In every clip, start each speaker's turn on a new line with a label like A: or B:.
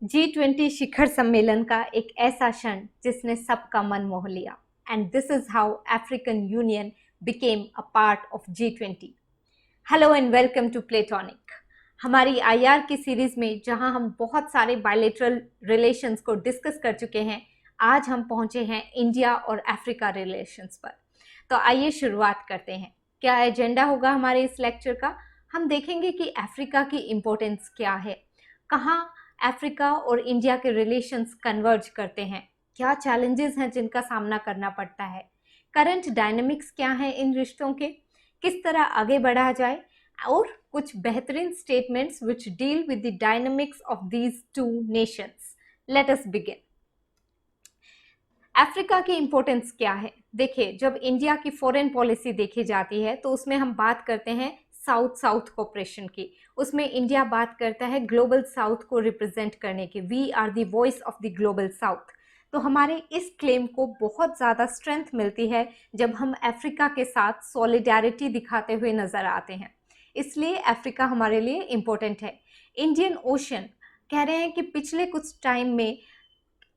A: G20 शिखर सम्मेलन का एक ऐसा क्षण जिसने सबका मन मोह लिया and this is how African Union became a part of G20। Hello and welcome to Platonic. हमारी आईआर की सीरीज में जहां हम बहुत सारे बायलेटरल रिलेशंस को डिस्कस कर चुके हैं, आज हम पहुंचे हैं इंडिया और अफ्रीका रिलेशंस पर। तो आइए शुरुआत करते हैं। क्या एजेंडा होगा हमारे इस लेक्चर का? हम देखेंगे कि अफ्रीका की इम्पोर्टेंस क्या है, कहाँ अफ्रीका और इंडिया के रिलेशंस कन्वर्ज करते हैं, क्या चैलेंजेस हैं जिनका सामना करना पड़ता है, करंट डायनामिक्स क्या है इन रिश्तों के, किस तरह आगे बढ़ा जाए, और कुछ बेहतरीन statements which deal with the dynamics of these two nations. Let us begin. Africa की इंपॉर्टेंस क्या है? देखिए, जब इंडिया की फॉरेन पॉलिसी देखी जाती है तो उसमें हम बात करते हैं साउथ साउथ कोऑपरेशन की। उसमें इंडिया बात करता है ग्लोबल साउथ को रिप्रेजेंट करने की, we are the voice of the global south. तो हमारे इस क्लेम को बहुत ज़्यादा स्ट्रेंथ मिलती है जब हम अफ्रीका के साथ सॉलिडारिटी दिखाते हुए नजर आते हैं, इसलिए अफ्रीका हमारे लिए इम्पोर्टेंट है। इंडियन ओशन कह रहे हैं कि पिछले कुछ टाइम में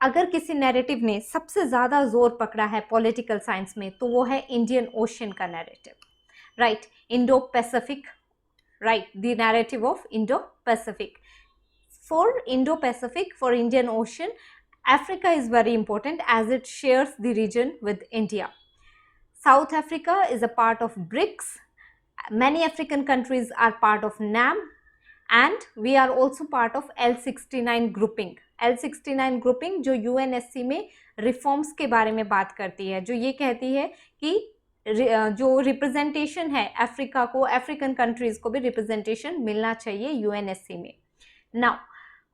A: अगर किसी नैरेटिव ने सबसे ज़्यादा जोर पकड़ा है पॉलिटिकल साइंस में तो वो है इंडियन ओशन का narrative, right? Indo Pacific, right? The narrative of Indo-Pacific. For Indo-Pacific, for Indian Ocean, Africa is very important as it shares the region with India. South Africa is a part of BRICS. Many African countries are part of NAM, and we are also part of L69 grouping. L69 grouping जो UNSC में reforms के बारे में बात करती है, जो ये कहती है कि जो रिप्रेजेंटेशन है अफ्रीका को, अफ्रीकन कंट्रीज को भी रिप्रेजेंटेशन मिलना चाहिए यूएनएससी में। Now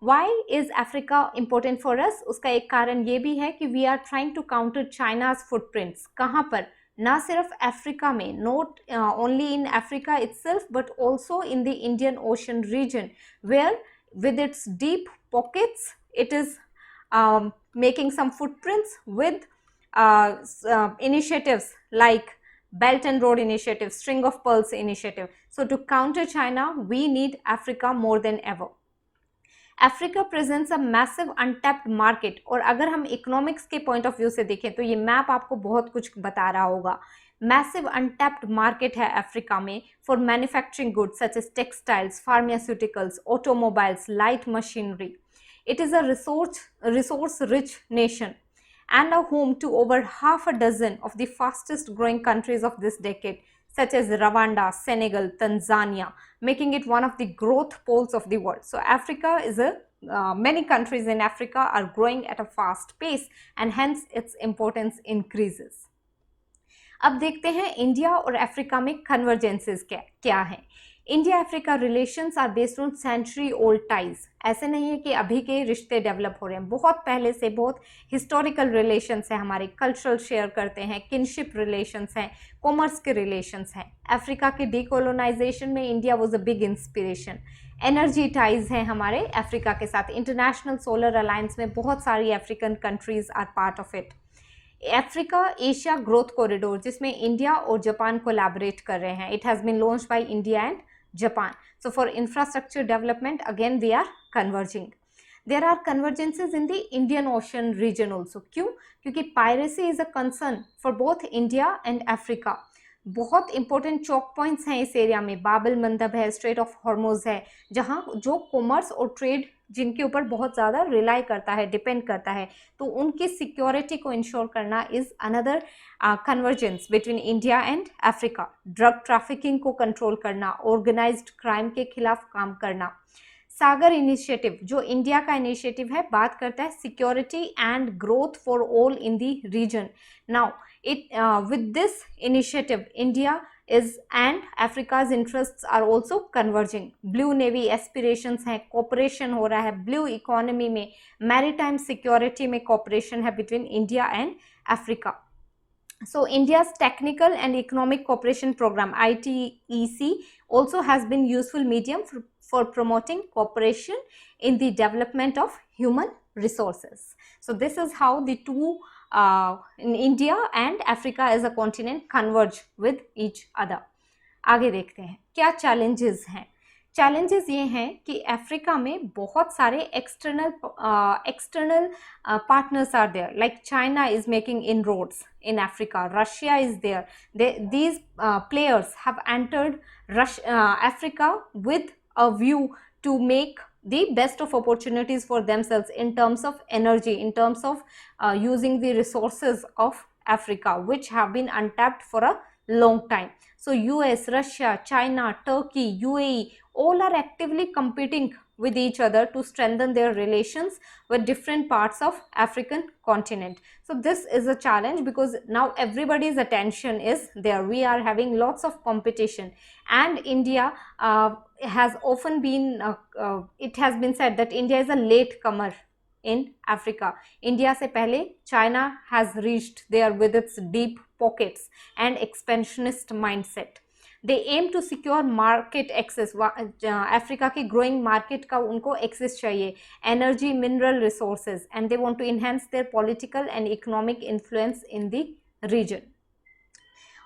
A: why is Africa important for us? उसका एक कारण ये भी है कि we are trying to counter China's footprints. कहाँ पर? ना सिर्फ अफ्रीका में, not only in Africa itself but also in the Indian Ocean region where with its deep pockets it is making some footprints with initiatives like Belt and Road Initiative, String of Pearls Initiative. So to counter China, we need Africa more than ever. Africa presents a massive untapped market, और अगर हम economics के point of view से देखें तो ये map आपको बहुत कुछ बता रहा होगा। मैसिव अनटैप्ड मार्केट है अफ्रीका में for manufacturing goods such as textiles, pharmaceuticals, automobiles, light machinery. It is a resource-rich nation and a home to over half a dozen of the fastest growing countries of this decade, such as Rwanda, Senegal, Tanzania, making it one of the growth poles of the world. So Africa is many countries in Africa are growing at a fast pace and hence its importance increases. अब देखते हैं India और Africa में convergences क्या हैं। India Africa relations are based on century old ties. ऐसे नहीं है कि अभी के रिश्ते डेवलप हो रहे हैं, बहुत पहले से बहुत हिस्टोरिकल रिलेशंस हैं हमारे, कल्चरल शेयर करते हैं, किनशिप रिलेशंस हैं, कॉमर्स के रिलेशंस हैं। अफ्रीका के डीकोलोनाइजेशन में India was a big inspiration. Energy ties हैं हमारे अफ्रीका के साथ। इंटरनेशनल सोलर अलायंस में बहुत सारी African countries are part of it. Africa Asia growth corridor जिसमें इंडिया और जापान कोलैबोरेट कर रहे हैं, it has been launched by India and Japan. So for infrastructure development, again we are converging. There are convergences in the Indian Ocean region also. क्यों? क्योंकि piracy is a concern for both India and Africa. बहुत important चौक points हैं इस area में। बाबल मंदब है, straight of Hormuz है, जहाँ जो कॉमर्स और ट्रेड जिनके ऊपर बहुत ज़्यादा रिलाई करता है, डिपेंड करता है, तो उनकी सिक्योरिटी को इंश्योर करना is another convergence between India and Africa. Drug trafficking को कंट्रोल करना, ऑर्गेनाइज्ड क्राइम के खिलाफ काम करना। सागर इनिशिएटिव जो इंडिया का इनिशिएटिव है, बात करता है security and growth for all in the region. Now with this initiative India is and Africa's interests are also converging. Blue Navy aspirations हैं, cooperation हो रहा है blue economy में, maritime security में cooperation है between India and Africa. So India's technical and economic cooperation program ITEC also has been useful medium for promoting cooperation in the development of human resources. So this is how the two in India and Africa as a continent converge with each other. आगे देखते हैं क्या challenges हैं। Challenges ये हैं कि Africa में बहुत सारे external partners are there, like China is making inroads in Africa, Russia is there. These players have entered Africa with a view to make the best of opportunities for themselves in terms of energy, in terms of using the resources of Africa, which have been untapped for a long time. So US, Russia, China, Turkey, UAE, all are actively competing with each other to strengthen their relations with different parts of African continent. So this is a challenge because now everybody's attention is there. We are having lots of competition, and India has often been it has been said that India is a latecomer in Africa. India se pehle China has reached there with its deep pockets and expansionist mindset. They aim to secure market access. Africa की growing market का उनको access चाहिए, energy, mineral resources, and they want to enhance their political and economic influence in the region.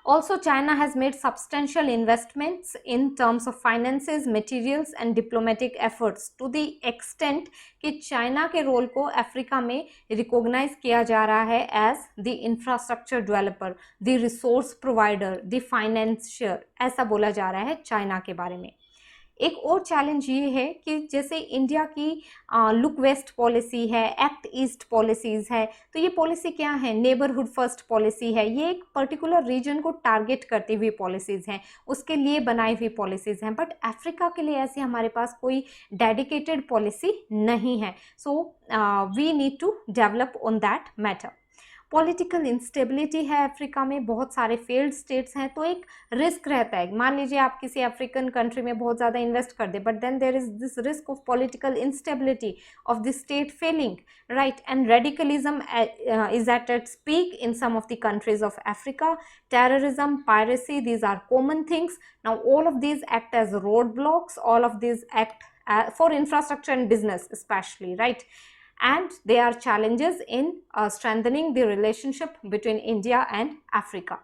A: Also, China has made substantial investments in terms of finances, materials and diplomatic efforts, to the extent कि China के role को Africa में recognise किया जा रहा है as the infrastructure developer, the resource provider, the financier, ऐसा बोला जा रहा है चाइना के बारे में. एक और चैलेंज ये है कि जैसे इंडिया की लुक वेस्ट पॉलिसी है, एक्ट ईस्ट पॉलिसीज है, तो ये पॉलिसी क्या है, नेबरहुड फर्स्ट पॉलिसी है, ये एक पर्टिकुलर रीजन को टारगेट करती हुई पॉलिसीज हैं, उसके लिए बनाई हुई पॉलिसीज हैं. बट अफ्रीका के लिए ऐसी हमारे पास कोई डेडिकेटेड पॉलिसी नहीं है. So we need to develop on that matter. Political instability है अफ्रीका में, बहुत सारे फेल्ड स्टेट्स हैं, तो एक रिस्क रहता है. मान लीजिए आप किसी अफ्रीकन कंट्री में बहुत ज़्यादा इन्वेस्ट कर दे, but then there is this risk of political instability of the state failing, right. And radicalism is at its peak in some of the countries of Africa. Terrorism, piracy, these are common things. Now all of these act as roadblocks, all of these act for infrastructure and business especially, right. And they are challenges in strengthening the relationship between India and Africa.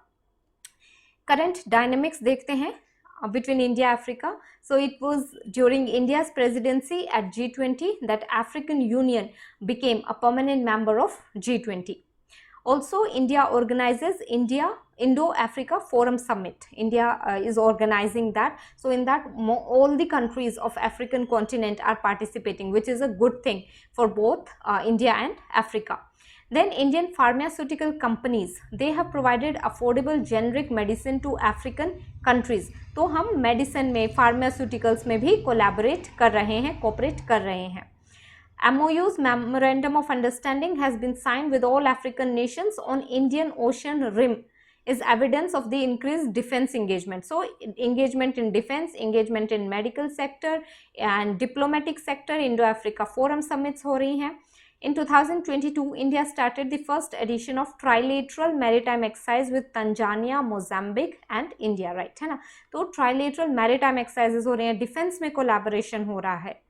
A: Current dynamics देखते हैं between India and Africa. So it was during India's presidency at G20 that African Union became a permanent member of G20. Also, India organizes Indo-Africa Forum Summit. India is organizing that. So in that, all the countries of African continent are participating, which is a good thing for both India and Africa. Then Indian pharmaceutical companies, they have provided affordable generic medicine to African countries. तो हम medicine में, pharmaceuticals में भी collaborate कर रहे हैं, cooperate कर रहे हैं. MOU's Memorandum of Understanding has been signed with all African nations on Indian Ocean Rim is evidence of the increased defense engagement. So engagement in defense, engagement in medical sector and diplomatic sector, Indo-Africa Forum Summits हो रही हैं. In 2022, India started the first edition of trilateral maritime exercise with Tanzania, Mozambique and India, right है ना. तो trilateral maritime exercises हो रहे हैं, defense में collaboration हो रहा है.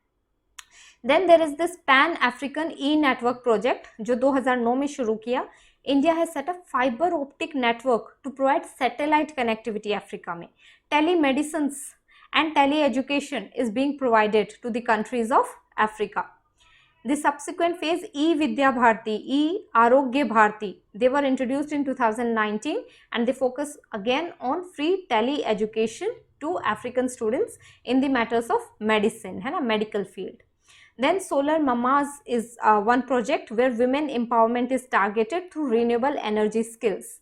A: Then there is this Pan African E-Network project जो 2009 में शुरू किया. India has set up fiber optic network to provide satellite connectivity Africa में. Telemedicines and tele-education is being provided to the countries of Africa. The subsequent phase, E-Vidya Bharati, E-Arogya Bharati, they were introduced in 2019 and they focus again on free tele-education to African students in the matters of medicine, है ना, medical field. Then Solar Mamas is one project where women empowerment is targeted through renewable energy skills.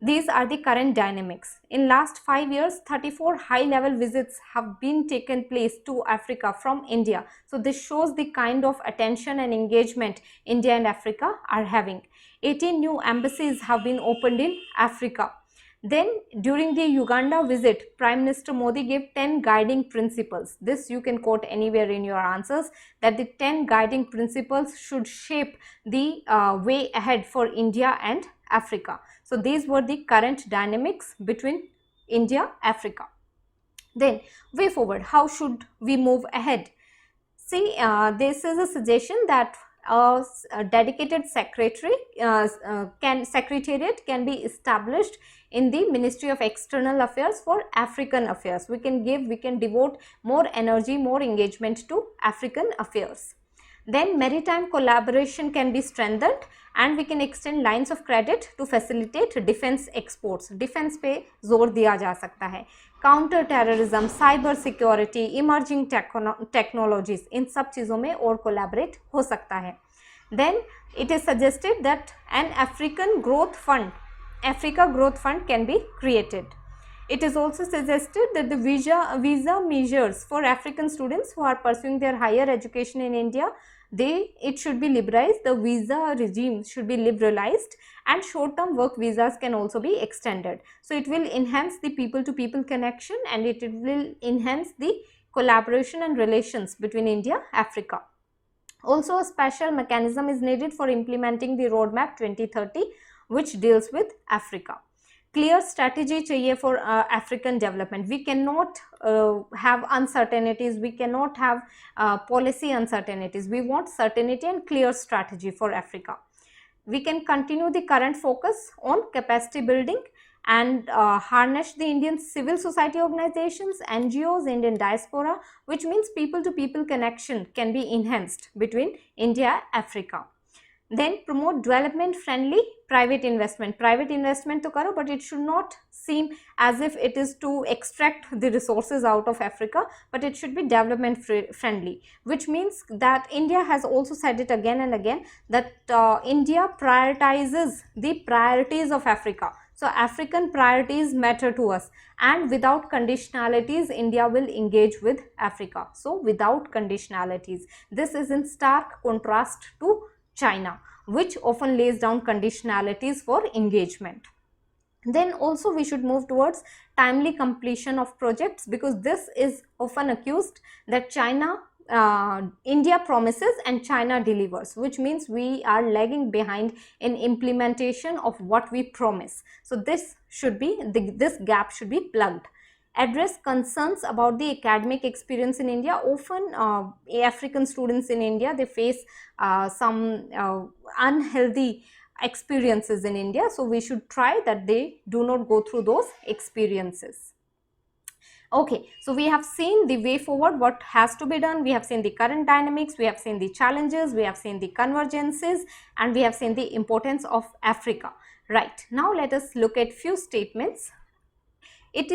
A: These are the current dynamics. In last 5 years, 34 high-level visits have been taken place to Africa from India. So this shows the kind of attention and engagement India and Africa are having. 18 new embassies have been opened in Africa. Then during the Uganda visit, Prime Minister Modi gave 10 guiding principles. This you can quote anywhere in your answers, that the 10 guiding principles should shape the way ahead for India and Africa. So these were the current dynamics between India and Africa. Then way forward, how should we move ahead? See, this is a suggestion that a dedicated secretariat can be established in the Ministry of External Affairs for African affairs. We can devote more energy, more engagement to African affairs. Then maritime collaboration can be strengthened and we can extend lines of credit to facilitate defense exports. Defense पे जोर दिया जा सकता है. Counter terrorism, cyber security, emerging technologies, इन सब चीज़ों में और कोलैबोरेट हो सकता है. Then it is suggested that an Africa growth fund can be created. It is also suggested that the visa measures for African students who are pursuing their higher education in India, it should be liberalized. The visa regime should be liberalized and short-term work visas can also be extended. So it will enhance the people-to-people connection and it will enhance the collaboration and relations between India and Africa. Also, a special mechanism is needed for implementing the roadmap 2030 which deals with Africa. Clear strategy chahiye for African development. We cannot have uncertainties, we cannot have policy uncertainties. We want certainty and clear strategy for Africa. We can continue the current focus on capacity building and harness the Indian civil society organizations, NGOs, Indian diaspora, which means people to people connection can be enhanced between India and Africa. Then promote development friendly private investment. Private investment to karo, but it should not seem as if it is to extract the resources out of Africa, but it should be development friendly, which means that India has also said it again and again that India prioritizes the priorities of Africa. So African priorities matter to us, and without conditionalities India will engage with Africa. So without conditionalities, this is in stark contrast to China, which often lays down conditionalities for engagement. Then also we should move towards timely completion of projects, because this is often accused that India promises and China delivers, which means we are lagging behind in implementation of what we promise. So this gap should be plugged. Address concerns about the academic experience in India. Often African students in India, they face some unhealthy experiences in India, so we should try that they do not go through those experiences. Okay, so we have seen the way forward, what has to be done, we have seen the current dynamics, we have seen the challenges, we have seen the convergences, and we have seen the importance of Africa. Right, now let us look at few statements. It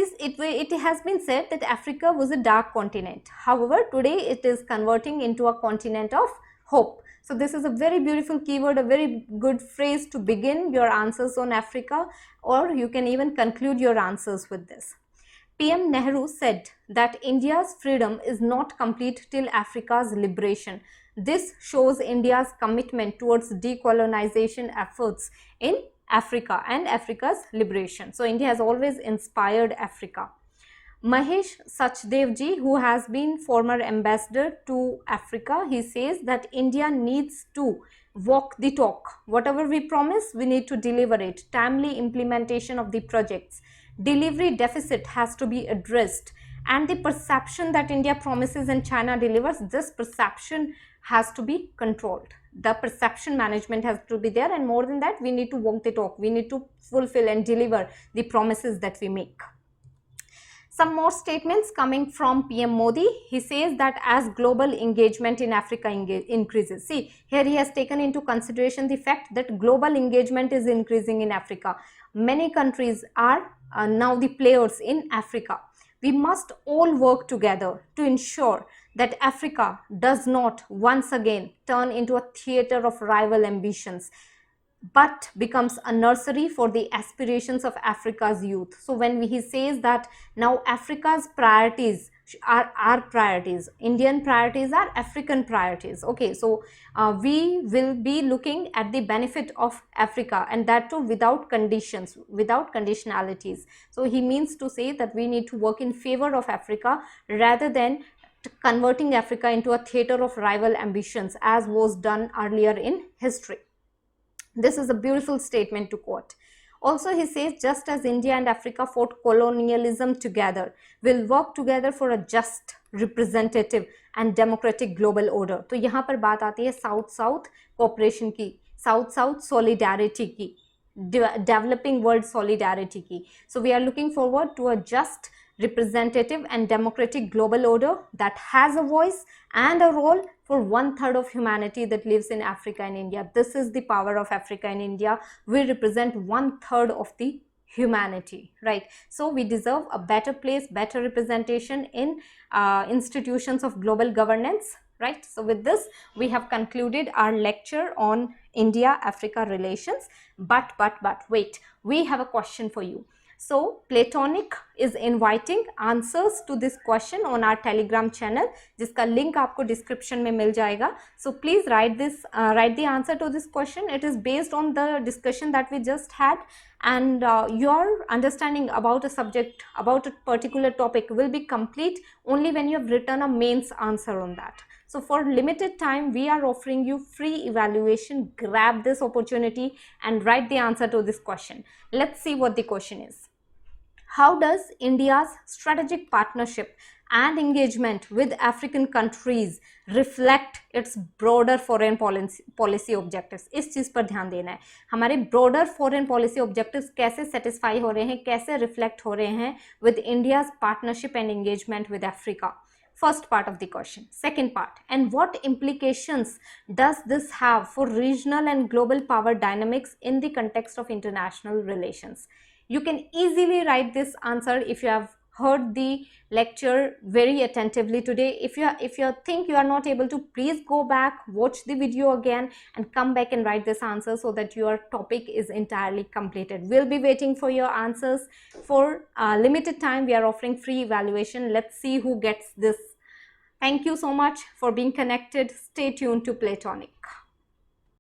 A: has been said that Africa was a dark continent. However, today it is converting into a continent of hope. So this is a very beautiful keyword, a very good phrase to begin your answers on Africa, or you can even conclude your answers with this. PM Nehru said that India's freedom is not complete till Africa's liberation. This shows India's commitment towards decolonization efforts in Africa and Africa's liberation. So India has always inspired Africa. Mahesh Sachdevji, who has been former ambassador to Africa, he says that India needs to walk the talk. Whatever we promise, we need to deliver it. Timely implementation of the projects. Delivery deficit has to be addressed, and the perception that India promises and China delivers, this perception has to be controlled. The perception management has to be there, and more than that, we need to walk the talk. We need to fulfill and deliver the promises that we make. Some more statements coming from PM Modi. He says that as global engagement in Africa increases. See, here he has taken into consideration the fact that global engagement is increasing in Africa. Many countries are now the players in Africa. We must all work together to ensure that Africa does not once again turn into a theater of rival ambitions, but becomes a nursery for the aspirations of Africa's youth. So when he says that now Africa's priorities are our priorities, Indian priorities are African priorities. Okay, so we will be looking at the benefit of Africa, and that too without conditions, without conditionalities. So he means to say that we need to work in favor of Africa rather than converting Africa into a theater of rival ambitions, as was done earlier in history. This is a beautiful statement to quote. Also, he says, just as India and Africa fought colonialism together, will work together for a just, representative and democratic global order. तो यहाँ पर बात आती है south south cooperation की, south south solidarity की, developing world solidarity ki. So we are looking forward to a just, representative and democratic global order that has a voice and a role for 1/3 of humanity that lives in Africa and India. This is the power of Africa and India. We represent 1/3 of the humanity, right? So we deserve a better place, better representation in institutions of global governance, right? So with this, we have concluded our lecture on India-Africa relations. But wait, we have a question for you. So Platonic is inviting answers to this question on our Telegram channel, जिसका link आपको description में मिल जाएगा. So please write the answer to this question. It is based on the discussion that we just had, and your understanding about a subject, about a particular topic will be complete only when you have written a mains answer on that. So for limited time, we are offering you free evaluation. Grab this opportunity and write the answer to this question. Let's see what the question is. How does India's strategic partnership and engagement with African countries reflect its broader foreign policy objectives? इस चीज़ पर ध्यान देना है. हमारे broader foreign policy objectives कैसे satisfy हो रहे हैं, कैसे reflect हो रहे हैं with India's partnership and engagement with Africa? First part of the question. Second part, and what implications does this have for regional and global power dynamics in the context of international relations? You can easily write this answer if you have heard the lecture very attentively today. If you think you are not able to, please go back, watch the video again and come back and write this answer so that your topic is entirely completed. We'll be waiting for your answers. For limited time, we are offering free evaluation. Let's see who gets this. Thank you so much for being connected. Stay tuned to Platonic.